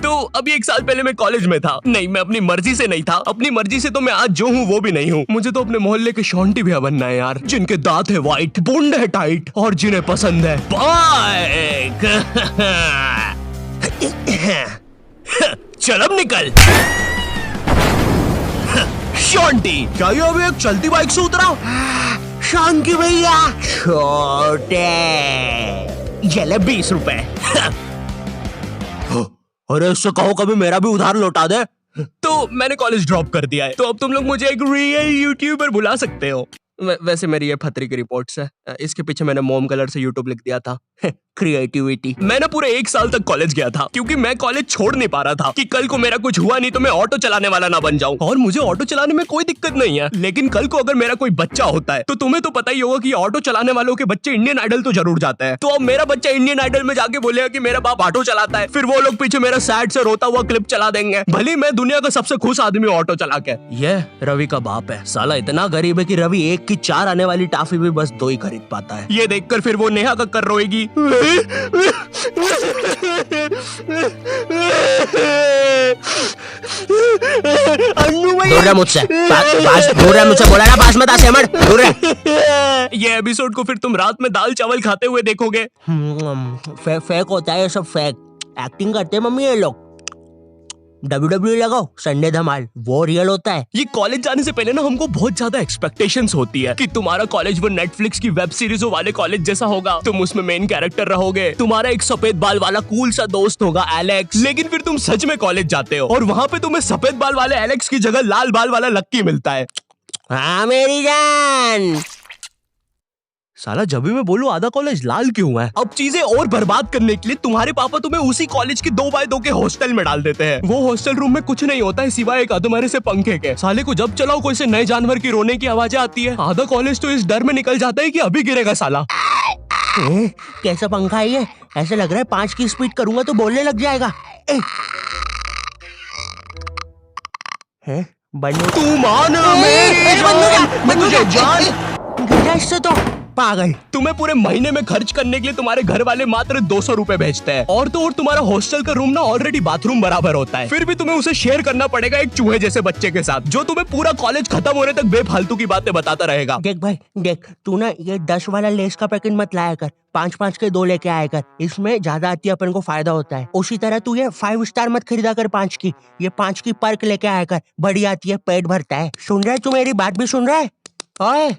तो अभी 1 साल पहले मैं कॉलेज में था। नहीं, मैं अपनी मर्जी से नहीं था। अपनी मर्जी से तो मैं आज जो हूँ वो भी नहीं हूँ। मुझे तो अपने मोहल्ले के शॉन्टी भैया बनना है यार, जिनके दांत है व्हाइट, बूंद है टाइट और जिन्हें पसंद है बाइक। चल अब निकल। शॉन्टी, क्या ये अभी एक चलती बाइक से उतरा? शांति भैया, छोटे ये ले 20 रुपए। अरे इससे कहो कभी मेरा भी उधार लौटा दे। तो मैंने कॉलेज ड्रॉप कर दिया है, तो अब तुम लोग मुझे एक रियल यूट्यूबर बुला सकते हो। वैसे मेरी ये फतरी की रिपोर्ट्स है। इसके पीछे मैंने मोम कलर से यूट्यूब लिख दिया था। क्रिएटिविटी। मैंने पूरे 1 साल तक कॉलेज गया था, क्योंकि मैं कॉलेज छोड़ नहीं पा रहा था कि कल को मेरा कुछ हुआ नहीं तो मैं ऑटो चलाने वाला ना बन जाऊं। और मुझे ऑटो चलाने में कोई दिक्कत नहीं है, लेकिन कल को अगर मेरा कोई बच्चा होता है तो तुम्हें तो पता ही होगा कि ऑटो चलाने वालों के बच्चे इंडियन आइडल तो जरूर जाते हैं। तो अब मेरा बच्चा इंडियन आइडल में जाके बोलेगा कि मेरा बाप ऑटो चलाता है, फिर वो लोग पीछे मेरा सैड से रोता हुआ क्लिप चला देंगे, भले मैं दुनिया का सबसे खुश आदमी ऑटो चला के। ये रवि का बाप है, साला इतना गरीब है कि रवि 1 की 4 आने वाली टाफी भी बस 2 ही खरीद पाता है। ये देखकर फिर वो नेहा कक्कर रोएगी। दूर रह मुझसे, दूर रह मुझसे, बोला ना पास मत आ सेमर, दूर रह। ये एपिसोड को फिर तुम रात में दाल चावल खाते हुए देखोगे। फेक होता है ये सब, फेक एक्टिंग करते हैं मम्मी ये लोग। WWE लगाओ, संडे धमाल, वो रियल होता है। ये कॉलेज जाने से पहले ना हमको बहुत ज्यादा एक्सपेक्टेशंस होती है कि तुम्हारा कॉलेज वो नेटफ्लिक्स की वेब सीरीजों वाले कॉलेज जैसा होगा, तुम उसमें मेन कैरेक्टर रहोगे, तुम्हारा एक सफेद बाल वाला कूल सा दोस्त होगा एलेक्स। लेकिन फिर तुम सच में कॉलेज जाते हो और वहाँ पे तुम्हें सफेद बाल वाले एलेक्स की जगह लाल बाल वाला लक्की मिलता है। हाँ मेरी जान। साला जब भी मैं बोलूं आधा कॉलेज लाल क्यों है। अब चीजें और बर्बाद करने के लिए तुम्हारे पापा तुम्हें उसी कॉलेज के 2x2 के हॉस्टल में डाल देते हैं। वो हॉस्टल रूम में कुछ नहीं होता है सिवाय एक अधमरे से पंखे के। साले को जब चलाओ कोई से नए जानवर की रोने की आवाजें आती है। आधा कॉलेज तो इस डर में निकल जाता है कि अभी गिरेगा साला। कैसा पंखा है ये? ऐसा लग रहा है 5 की स्पीड करूंगा तो बोलने लग जाएगा। बंदूक तू मान मुझे जान इससे तो पागल। तुम्हें पूरे महीने में खर्च करने के लिए तुम्हारे घर वाले मात्र 200 रुपए भेजते हैं, और तो और तुम्हारा हॉस्टल का रूम ना ऑलरेडी बाथरूम बराबर होता है, फिर भी तुम्हें उसे शेयर करना पड़ेगा एक चूहे जैसे बच्चे के साथ, जो तुम्हें पूरा कॉलेज खत्म होने तक बेफालतू की बातें बताता रहेगा। देख भाई देख, तू ना ये 10 वाला लेस का पैकेट मत लाया कर, 5-5 के 2 लेके आया कर, इसमें ज्यादा आती है, अपन को फायदा होता है। उसी तरह तू ये 5 स्टार मत खरीदा कर 5 की, ये 5 की पर्क लेके आया कर, बड़ी आती है, पेट भरता है। सुन रहा है तू? मेरी बात भी सुन रहा है? ओए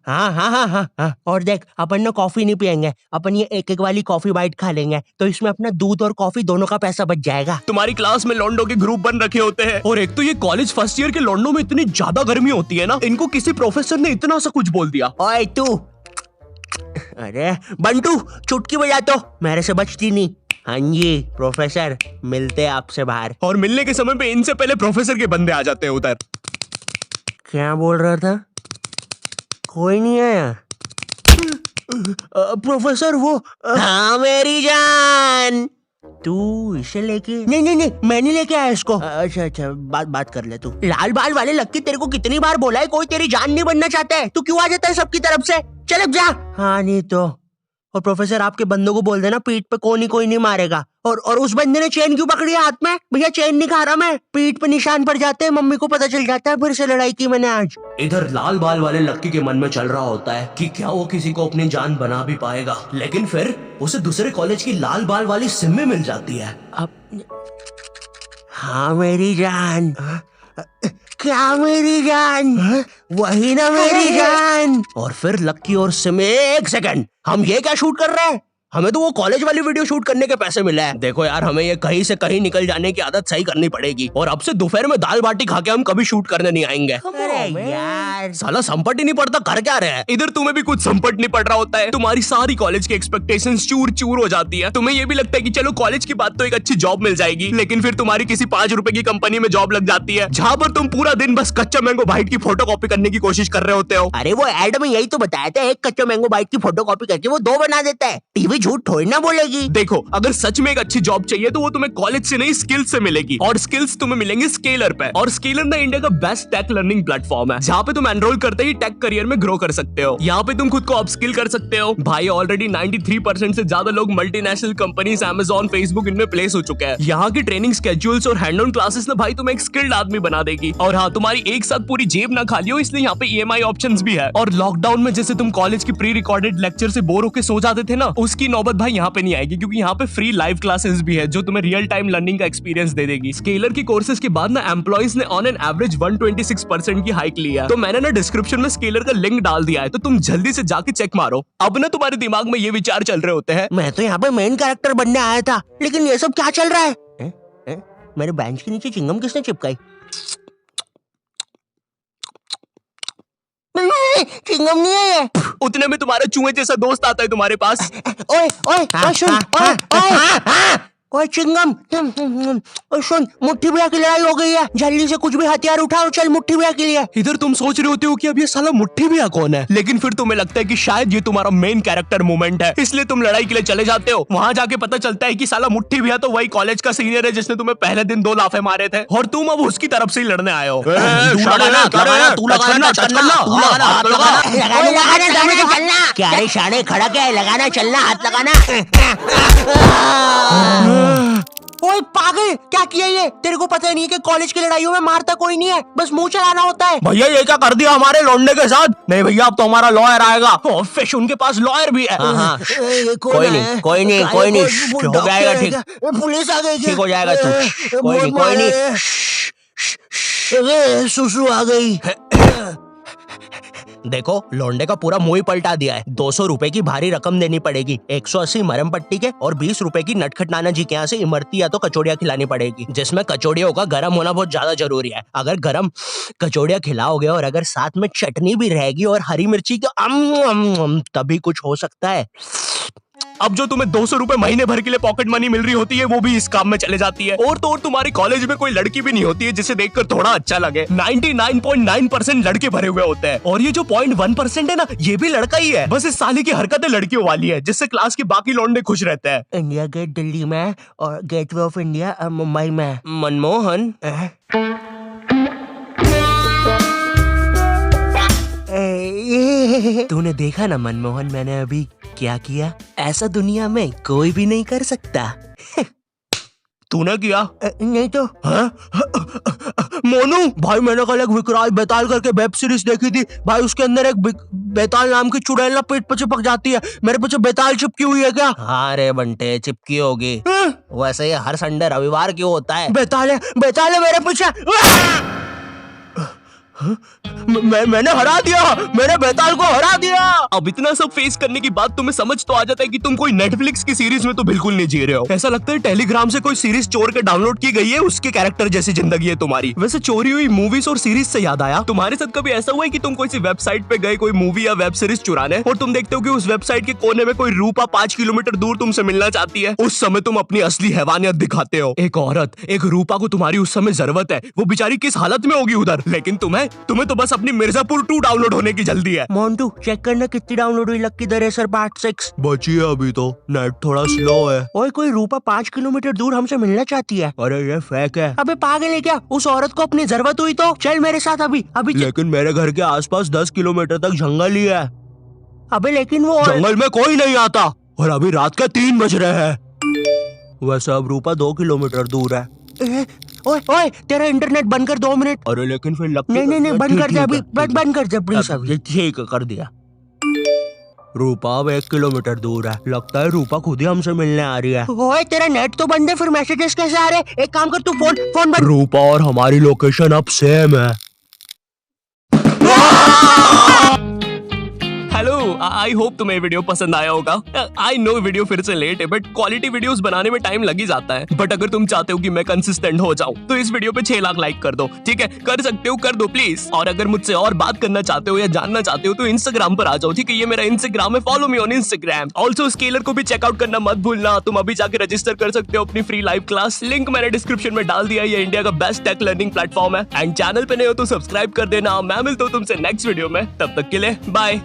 हाँ हाँ हाँ हाँ हाँ। और देख, अपन ना कॉफी नहीं पियेंगे, अपन ये 1-1 वाली कॉफी बाइट खा लेंगे, तो इसमें अपना दूध और कॉफी दोनों का पैसा बच जाएगा। तुम्हारी क्लास में लॉन्डो के ग्रुप बन रखे होते हैं, और एक तो ये कॉलेज फर्स्ट ईयर के लॉन्डो में इतनी ज्यादा गर्मी होती है ना, इनको किसी प्रोफेसर ने इतना सा कुछ बोल दिया। ओए तू, अरे बंटू चुटकी बजा तो, मेरे से बचती नहीं। हाँ जी प्रोफेसर, मिलते आपसे बाहर। और मिलने के समय पे इनसे पहले प्रोफेसर के बंदे आ जाते हैं उधर। क्या बोल रहा था? कोई नहीं आया? प्रोफेसर वो हाँ मेरी जान, तू इसे लेके? नहीं नहीं नहीं, मैं नहीं लेके आया इसको। अच्छा अच्छा, बात कर ले तू। लाल बाल वाले लक्की, तेरे को कितनी बार बोला है कोई तेरी जान नहीं बनना चाहता है, तू क्यों आ जाता है सबकी तरफ से? चल अब जा। हाँ नहीं तो। और प्रोफेसर आपके बंदों को बोल देना पीठ पे कोई नहीं मारेगा। और उस बंदे ने चेन क्यों पकड़ी है हाथ में? भैया चेन नहीं खा रहा मैं, पीठ पे निशान पड़ जाते हैं, मम्मी को पता चल जाता है, फिर से लड़ाई की मैंने आज। इधर लाल बाल वाले लक्की के मन में चल रहा होता है कि क्या वो किसी को अपनी जान बना भी पाएगा, लेकिन फिर उसे दूसरे कॉलेज की लाल बाल वाली सिम्मी मिल जाती है। अब हाँ मेरी जान, क्या मेरी जान? वही ना मेरी जान। और फिर लक्की और सिम्मी, 1 सेकंड, हम ये क्या शूट कर रहे हैं? हमें तो वो कॉलेज वाली वीडियो शूट करने के पैसे मिले हैं। देखो यार, हमें ये कहीं से कहीं निकल जाने की आदत सही करनी पड़ेगी, और अब से दोपहर में दाल बाटी खा के हम कभी शूट करने नहीं आएंगे। अरे यार साला संपट ही नहीं पड़ता, कर क्या रहे हैं? इधर तुम्हें भी कुछ संपट नहीं पड़ रहा होता है, तुम्हारी सारी कॉलेज की एक्सपेक्टेशंस चूर चूर हो जाती है। तुम्हें ये भी लगता है कि चलो कॉलेज की बात तो एक अच्छी जॉब मिल जाएगी, लेकिन फिर तुम्हारी किसी 5 रुपए की कंपनी में जॉब लग जाती है, जहाँ पर तुम पूरा दिन बस कच्चा मैंगो बाइट की फोटो कॉपी करने की कोशिश कर रहे होते हो। अरे वो एड में यही तो बताया था, एक कच्चा मैंगो बाइट की फोटो कॉपी करके वो 2 बना देता है। टीवी झूठ थोड़ी ना बोलेगी। देखो, अगर सच में एक अच्छी जॉब चाहिए तो वो तुम्हें कॉलेज से नहीं स्किल्स से मिलेगी, और स्किल्स तुम्हें मिलेंगे स्केलर पे। और स्केलर ना इंडिया का बेस्ट टेक लर्निंग प्लेटफॉर्म है, जहाँ पे तुम एनरोल करते ही टेक करियर में ग्रो कर सकते हो। यहाँ पे तुम खुद को अपस्किल कर सकते हो। भाई ऑलरेडी 93% से ज्यादा लोग मल्टीनेशनल कंपनीज, Amazon, फेसबुक इनमें प्लेस हो चुके हैं। यहाँ की ट्रेनिंग स्केड्यूल्स और हैंड ऑन क्लासेस ना भाई तुम्हें एक स्किल्ड आदमी बना देगी। और हाँ, तुम्हारी एक साथ पूरी जेब ना खाली हो, इसलिए यहाँ पे EMI ऑप्शंस भी है। और लॉकडाउन में जैसे तुम कॉलेज की प्री रिकॉर्डेड लेक्चर से बोर होकर सो जाते थे ना, उसकी नौबत भाई यहाँ पे नहीं आएगी, क्योंकि यहाँ पे फ्री लाइव क्लासेस भी है जो तुम्हें रियल टाइम लर्निंग का एक्सपीरियंस दे देगी। स्केलर की कोर्सेज के बाद ना एम्प्लॉइज ने ऑन एन एवरेज 126% की हाइक लिया। तो मैंने ना डिस्क्रिप्शन में स्केलर का लिंक डाल दिया है, तो तुम जल्दी से जाके चेक मारो। अब ना तुम्हारे दिमाग में ये विचार चल रहे होते हैं, मैं तो यहाँ पे मेन कैरेक्टर बनने आया था, लेकिन ये सब क्या चल रहा है? मेरे बेंच के नीचे चिंगम किसने चिपकाई? चिंगम नहीं है ये। उतने में तुम्हारा चूहे जैसा दोस्त आता है तुम्हारे पास। ओए ओए ओए सुन, ओए ओए ओए चिंगम, ओए सुन, मुट्ठी भैया की लड़ाई हो गई है, जल्दी से कुछ भी हथियार उठाओ, चल मुट्ठी भैया के लिए। इधर तुम सोच रहे होते हो कि अब ये साला मुट्ठी भैया कौन है, लेकिन फिर तुम्हें लगता है कि शायद ये तुम्हारा मेन कैरेक्टर मोमेंट है, इसलिए तुम लड़ाई के लिए चले जाते हो। वहाँ जाके पता चलता है कि साला मुट्ठी भैया तो वही कॉलेज का सीनियर है जिसने तुम्हें पहले दिन 2 लाफे मारे थे, और तुम अब उसकी तरफ से ही लड़ने आए हो। क्या रे शाने, खड़ा क्या है? लगाना, चलना, हाथ लगाना। ओए पागल, क्या किया ये? तेरे को पता नहीं है कि कॉलेज की लड़ाइयों में मारता कोई नहीं है, बस मुंह चलाना होता है। भैया ये क्या कर दिया हमारे लौंडे के साथ? नहीं भैया, अब तो हमारा लॉयर आएगा। फिश उनके पास लॉयर भी है। कोई नहीं, कोई नहीं, कोई नहीं, हो जाएगा ठीक। पुलिस आ गई, ठीक हो जाएगा तू। कोई नहीं, कोई नहीं। सुसु आ गई। देखो, लौंडे का पूरा मुंह ही पलटा दिया है। 200 रुपए की भारी रकम देनी पड़ेगी, 180 मरम पट्टी के, और 20 रुपए की नटखट नाना जी के यहाँ से इमरती या तो कचौड़ियाँ खिलानी पड़ेगी, जिसमें कचौड़ियों का गर्म होना बहुत ज्यादा जरूरी है। अगर गर्म कचौड़ियाँ खिलाओगे और अगर साथ में चटनी भी रहेगी और हरी मिर्ची का तभी कुछ हो सकता है। अब जो तुम्हें 200 रुपए महीने भर के लिए पॉकेट मनी मिल रही होती है, वो भी इस काम में चले जाती है। और तो और तुम्हारी कॉलेज में कोई लड़की भी नहीं होती है जिसे देखकर थोड़ा अच्छा लगे। 99.9% लड़के भरे हुए होते हैं, और ये जो 0.1% है ना, ये भी लड़का ही है। बस इस साले की हरकतें लड़कियों वाली है, जिससे क्लास के बाकी लौंडे खुश रहते हैं। इंडिया गेट दिल्ली में और गेटवे ऑफ इंडिया मुंबई में। मनमोहन, तूने देखा ना मनमोहन, मैंने अभी क्या किया? ऐसा दुनिया में कोई भी नहीं कर सकता। तूने किया? नहीं तो। मोनू भाई, मैंने कल एक विकराल बेताल करके वेब सीरीज देखी थी भाई, उसके अंदर एक बेताल नाम की चुड़ैल ना पेट पे चिपक जाती है। मेरे पीछे बेताल चिपकी हुई है क्या? हाँ रे बंटे, चिपकी होगी। वैसे ये हर संडे रविवार क्यों होता है? बेताल है मेरे पीछे। मैंने हरा दिया, मैंने बेताल को हरा दिया। अब इतना सब फेस करने के बाद तुम्हें समझ तो आ जाता है कि तुम कोई नेटफ्लिक्स की सीरीज में तो बिल्कुल नहीं जी रहे हो। ऐसा लगता है टेलीग्राम से कोई सीरीज चोर के डाउनलोड की गई है, उसके कैरेक्टर जैसी जिंदगी है तुम्हारी। वैसे चोरी हुई मूवीज और सीरीज से याद आया, तुम्हारे साथ कभी ऐसा हुआ है कि तुम कोई सी वेबसाइट पे गए कोई मूवी या वेब सीरीज चुराने, और तुम देखते हो कि उस वेबसाइट के कोने में कोई रूपा 5 किलोमीटर दूर तुमसे मिलना चाहती है? उस समय तुम अपनी असली हैवानियत दिखाते हो। एक औरत, एक रूपा को तुम्हारी उस समय जरूरत है, वो बेचारी किस हालत में होगी उधर, लेकिन तुम्हें तो बस अपनी मिर्जापुर 2 डाउनलोड होने की जल्दी है। मोन्टू चेक करना कितनी डाउनलोड हुई लक्की द रेसर पार्ट 6। बची है अभी तो, नेट थोड़ा स्लो है। ओए कोई रूपा 5 किलोमीटर दूर हमसे मिलना चाहती है। अरे ये फेक है। अबे पागल है क्या? उस औरत को अपनी जरूरत हुई तो चल मेरे साथ अभी। लेकिन मेरे घर के आसपास 10 किलोमीटर तक जंगल ही है। अबे लेकिन वो जंगल में कोई नहीं आता, और अभी रात के 3 बज रहे हैं। वैसे अब रूपा 2 किलोमीटर दूर है। ओए ओए, तेरा इंटरनेट बंद कर 2 मिनट। अरे लेकिन फिर नहीं बंद कर दे अभी, बंद कर दे प्लीज अभी। ठीक कर दिया। रूपा अब 1 किलोमीटर दूर है, लगता है रूपा खुद ही हमसे मिलने आ रही है। ओए तेरा नेट तो बंद है, फिर मैसेजेस कैसे आ रहे? एक काम कर, तू फोन बंद। रूपा और हमारी लोकेशन अब सेम है। हेलो, आई होप तुम्हें वीडियो पसंद आया होगा। आई नो वीडियो फिर से लेट है, बट क्वालिटी वीडियोस बनाने में टाइम लग ही जाता है। बट अगर तुम चाहते हो कि मैं कंसिस्टेंट हो जाऊं, तो इस वीडियो पे 6 लाख लाइक कर दो। ठीक है, कर सकते हो, कर दो प्लीज। और अगर मुझसे और बात करना चाहते हो या जानना चाहते हो तो इंस्टाग्राम पर आ जाओ। ठीक है, ये मेरा इंस्टाग्राम है, follow me on Instagram. Also scalar को भी चेकआउट करना मत भूलना। तुम अभी जाके रजिस्टर कर सकते हो अपनी फ्री लाइव क्लास, लिंक मैंने डिस्क्रिप्शन में डाल दिया। ये इंडिया का बेस्ट टेक लर्निंग प्लेटफॉर्म है। एंड चैनल पे नए हो तो सब्सक्राइब कर देना। मैं मिलता हूँ तुमसे नेक्स्ट वीडियो में, तब तक के लिए बाय।